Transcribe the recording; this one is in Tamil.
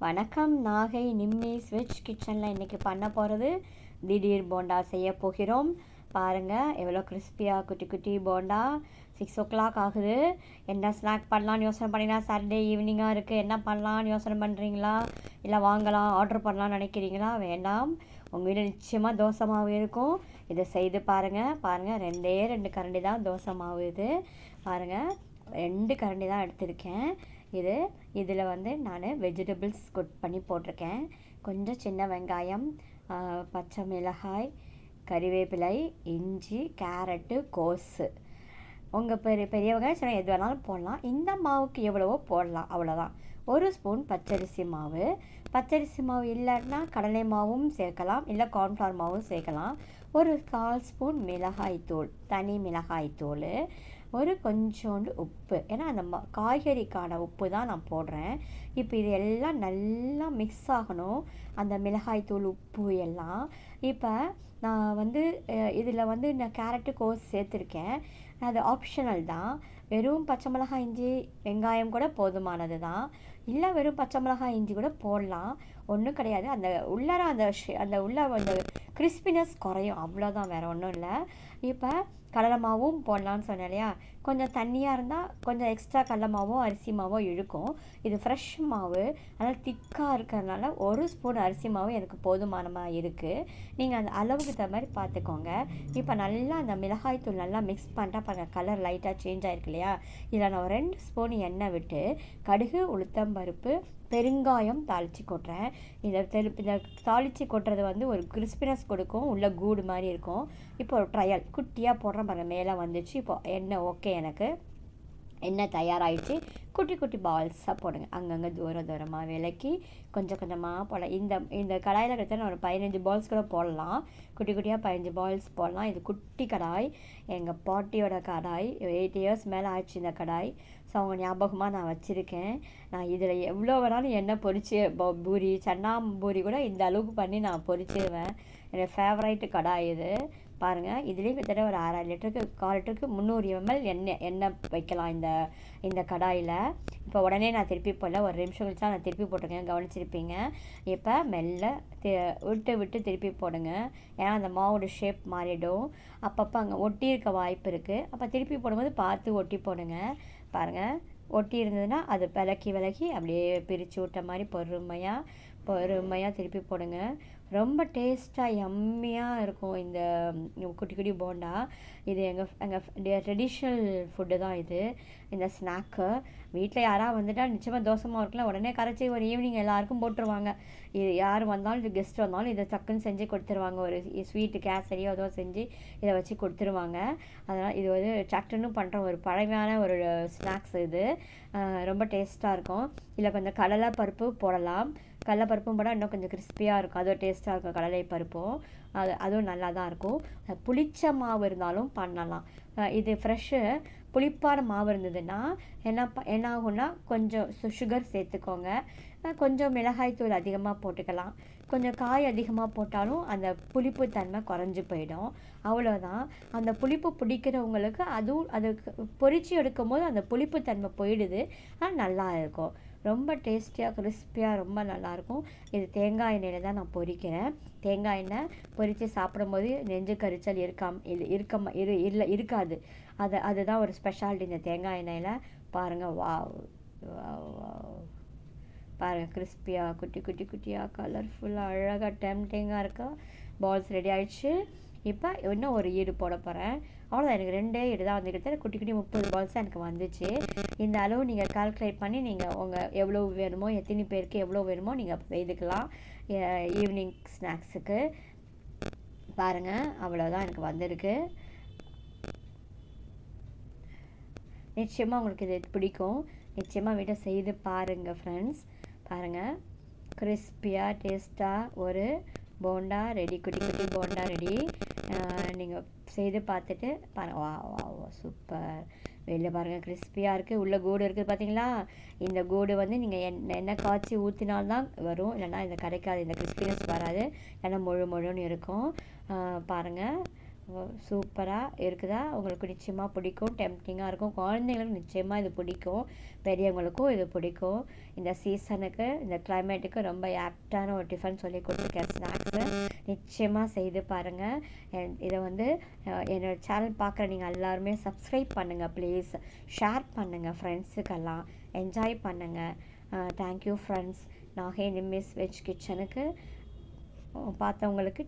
வணக்கம். நாகை நிம்மி ஸ்விட்ச் கிச்சனில் இன்றைக்கி பண்ண போகிறது திடீர் போண்டா செய்ய போகிறோம். பாருங்கள் எவ்வளோ கிறிஸ்பியாக குட்டி குட்டி போண்டா. 6 o'clock ஆகுது. என்ன ஸ்நாக் பண்ணலான்னு யோசனை பண்ணிங்கன்னா, சாட்டர்டே ஈவினிங்காக இருக்குது, என்ன பண்ணலான்னு யோசனை பண்ணுறீங்களா? இல்லை வாங்கலாம் ஆர்டர் பண்ணலான்னு நினைக்கிறீங்களா? வேண்டாம், உங்கள் வீட்டில் நிச்சயமாக தோசை மாவு இருக்கும். இதை செய்து பாருங்கள். 2 கரண்டி தான் தோசை மாவு. இது பாருங்கள், 2 கரண்டி தான் எடுத்திருக்கேன். இதில் நான் வெஜிடபிள்ஸ் கட் பண்ணி போட்டிருக்கேன். கொஞ்சம் சின்ன வெங்காயம், பச்சை மிளகாய், கறிவேப்பிலை, இஞ்சி, கேரட்டு, கோஸு. உங்கள் பெரிய வெங்காயம் சின்ன எது வேணாலும் போடலாம். இந்த மாவுக்கு எவ்வளவோ போடலாம், அவ்வளோதான். 1 ஸ்பூன் பச்சரிசி மாவு. பச்சரிசி மாவு இல்லைன்னா கடலை மாவும் சேர்க்கலாம், இல்லை கார்ன்ஃப்ளவர் மாவும் சேர்க்கலாம். 1/4 ஸ்பூன் மிளகாய்த்தூள், தனி மிளகாய்த்தூள். கொஞ்சோண்டு உப்பு, ஏன்னா அந்த காய்கறிக்கான உப்பு தான் நான் போடுறேன். இப்போ இது எல்லாம் நல்லா மிக்ஸ் ஆகணும், அந்த மிளகாய்த்தூள் உப்பு எல்லாம். இப்போ நான் இதில் நான் கேரட்டு கோஸ் சேர்த்துருக்கேன். அது ஆப்ஷனல் தான். வெறும் பச்சை மிளகாய், இஞ்சி, வெங்காயம் கூட போதுமானது தான். இல்லை வெறும் பச்சை மிளகாய், இஞ்சி கூட போடலாம், ஒன்றும் கிடையாது. அந்த உள்ளார அந்த கிறிஸ்பினஸ் குறையும், அவ்வளோதான், வேறு ஒன்றும் இல்லை. இப்போ கடலை மாவும் போடலான்னு சொன்னேன் இல்லையா? கொஞ்சம் தண்ணியாக இருந்தால் கொஞ்சம் எக்ஸ்ட்ரா கடலை மாவோ அரிசி மாவோ இழுக்கும். இது ஃப்ரெஷ் மாவு, அதனால் திக்காக இருக்கிறதுனால 1 ஸ்பூன் அரிசி மாவு எனக்கு போதுமானமாக இருக்குது. நீங்கள் அந்த அளவுக்கு தகுந்த மாதிரி பார்த்துக்கோங்க. இப்போ நல்லா அந்த மிளகாய்த்தூள் நல்லா மிக்ஸ் பண்ணிட்டா பாருங்கள், கலர் லைட்டாக சேஞ்ச் ஆகிருக்கு இல்லையா? இதில் நான் 2 ஸ்பூன் எண்ணெய் விட்டு கடுகு, உளுத்தம்பருப்பு, பெருங்காயம் தாளித்து கொட்டுறேன். இந்த தாளித்து கொட்டுறது ஒரு கிறிஸ்பினஸ் கொடுக்கும், உள்ள கூடு மாதிரி இருக்கும். இப்போ ஒரு ட்ரையல் குட்டியாக போடுறேன் பாருங்கள், மேலே வந்துச்சு. இப்போ எண்ணெய் ஓகே, எனக்கு எண்ணெய் தயாராகிடுச்சு. குட்டி குட்டி பால்ஸாக போடுங்க, அங்கங்கே தூரமாக விலக்கி கொஞ்சம் கொஞ்சமாக போடலாம். இந்த கடாயில் கிட்ட நான் ஒரு 15 பால்ஸ் கூட போடலாம், குட்டி குட்டியாக 15 பால்ஸ் போடலாம். இது குட்டி கடாய், எங்கள் பாட்டியோட கடாய். 8 இயர்ஸ் மேலே ஆயிடுச்சு இந்த கடாய். ஸோ அவங்க ஞாபகமாக நான் வச்சுருக்கேன். நான் இதில் எவ்வளோ வேணாலும் எண்ணெய் பொரிச்சு, பூரி, சன்னா பூரி கூட இந்த அளவுக்கு பண்ணி நான் பொரிச்சிடுவேன். என்னோடய ஃபேவரைட்டு கடாய் இது. பாருங்கள், இதுலேயும் கிட்டத்தட்ட ஒரு 1/2 லிட்டருக்கு 1/4 லிட்டருக்கு 300 ml எண்ணெய் வைக்கலாம் இந்த கடாயில். இப்போ உடனே நான் திருப்பி போடல, ஒரு நிமிஷம் கழிச்சு தான் நான் திருப்பி போட்டிருக்கேன், கவனிச்சிருப்பீங்க. இப்போ மெல்ல விட்டு திருப்பி போடுங்க, ஏன்னா அந்த மாவோட ஷேப் மாறிடும். அப்பப்போ அங்கே ஒட்டி இருக்க வாய்ப்பு இருக்குது. அப்போ திருப்பி போடும்போது பார்த்து ஒட்டி போடுங்க. பாருங்கள், ஒட்டி இருந்ததுன்னா அது விலக்கி அப்படியே பிரித்து விட்ட மாதிரி பொறுமையாக திருப்பி போடுங்க. ரொம்ப டேஸ்ட்டாக யம்மியாக இருக்கும் இந்த குட்டி குட்டி போண்டா. இது எங்கள் ட்ரெடிஷ்னல் ஃபுட்டு தான் இது, இந்த ஸ்நாக்கு. வீட்டில் யாராவது வந்துட்டால் நிச்சயமாக தோசை மாவு இருக்கலாம், உடனே கரைச்சி ஒரு ஈவினிங் எல்லாருக்கும் போட்டுருவாங்க. இது யார் வந்தாலும், இது கெஸ்ட் வந்தாலும் இதை டக்குன்னு செஞ்சு கொடுத்துருவாங்க. ஒரு ஸ்வீட்டு கேசரியோ ஏதோ செஞ்சு இதை வச்சு கொடுத்துருவாங்க. அதனால் இது சட்டுன்னு பண்ணுற ஒரு பழமையான ஒரு ஸ்நாக்ஸ் இது. ரொம்ப டேஸ்ட்டாக இருக்கும். இதில் கொஞ்சம் கடலை பருப்பு போடலாம். கடலைப்பருப்பும் போட இன்னும் கொஞ்சம் கிறிஸ்பியாக இருக்கும், அதுவும் டேஸ்ட்டாக இருக்கும். கடலை பருப்பும் அதுவும் நல்லா தான் இருக்கும். புளிச்ச மாவு இருந்தாலும் பண்ணலாம். இது ஃப்ரெஷ்ஷு புளிப்பான மாவு இருந்ததுன்னா என்ன ஆகும்னா, கொஞ்சம் சுகர் சேர்த்துக்கோங்க. கொஞ்சம் மிளகாய்த்தூள் அதிகமாக போட்டுக்கலாம். கொஞ்சம் காய் அதிகமாக போட்டாலும் அந்த புளிப்பு தன்மை குறைஞ்சி போயிடும், அவ்வளோதான். அந்த புளிப்பு பிடிக்கிறவங்களுக்கு அது பொரிச்சு எடுக்கும் போது அந்த புளிப்பு தன்மை போயிடுது, ஆனால் நல்லா இருக்கும். ரொம்ப டேஸ்டியாக கிறிஸ்பியாக ரொம்ப நல்லாயிருக்கும். இது தேங்காய் எண்ணெயில் தான் நான் பொரிக்கிறேன். தேங்காய் எண்ணெய் பொரித்து சாப்பிடும்போது நெஞ்சு கரிச்சல் இருக்காது. அதுதான் ஒரு ஸ்பெஷாலிட்டி இந்த தேங்காய் எண்ணெயில். பாருங்கள், வாவ், பாருங்கள், கிறிஸ்பியாக குட்டி குட்டியாக கலர்ஃபுல்லாக அழகாக டெம்டிங்காக இருக்கா. பால்ஸ் ரெடி ஆகிடுச்சு. இப்போ இன்னும் ஒரு ஈடு போட போகிறேன், அவ்வளோதான். எனக்கு 2 ஈடு தான் வந்துக்கிட்டு, குட்டி 30 பால்ஸ் எனக்கு வந்துச்சு. இந்த அளவு நீங்கள் கால்குலேட் பண்ணி நீங்கள் எவ்வளோ வேணுமோ, எத்தனை பேருக்கு எவ்வளோ வேணுமோ நீங்கள் செய்துக்கலாம் ஈவினிங் ஸ்நாக்ஸுக்கு. பாருங்கள், அவ்வளோதான் எனக்கு வந்திருக்கு. நிச்சயமாக உங்களுக்கு இது பிடிக்கும், நிச்சயமாக வீட்டை செய்து பாருங்கள் ஃப்ரெண்ட்ஸ். பாருங்கள், கிறிஸ்பியாக டேஸ்ட்டாக ஒரு போண்டா ரெடி, குட்டி குட்டி போண்டா ரெடி. நீங்கள் செய்து பார்த்துட்டு பாருங்கள். வா சூப்பர். வெளில பாருங்கள், கிறிஸ்பியாக இருக்குது, உள்ளே கூடு இருக்குது, பார்த்தீங்களா? இந்த கூடு நீங்கள் எண்ணெய் காய்ச்சி ஊற்றினால்தான் வரும், இல்லைன்னா இந்த கிடைக்காது, இந்த கிறிஸ்பினஸ் வராது, இல்லைன்னா முழுன்னு இருக்கும். பாருங்கள், சூப்பராக இருக்குதா? உங்களுக்கு நிச்சயமாக பிடிக்கும். டெம்ப்டிங்காக இருக்கும். குழந்தைங்களுக்கு நிச்சயமாக இது பிடிக்கும். பெரியவங்களுக்கும் இது பிடிக்கும். இந்த சீசனுக்கு இந்த கிளைமேட்டுக்கு ரொம்ப ஆப்டான ஒரு டிஃபன் சொல்லி கொடுத்துருக்கேன். ஸ்நாக்ஸு நிச்சயமாக செய்து பாருங்கள். இதை என்னோடய சேனல் பார்க்குற நீங்கள் எல்லாருமே சப்ஸ்கிரைப் பண்ணுங்கள் ப்ளீஸ். ஷேர் பண்ணுங்கள் ஃப்ரெண்ட்ஸுக்கெல்லாம். என்ஜாய் பண்ணுங்கள். Thank you friends. நாகே நிம்மிஸ் வெஜ் கிச்சனுக்கு பார்த்தவங்களுக்கு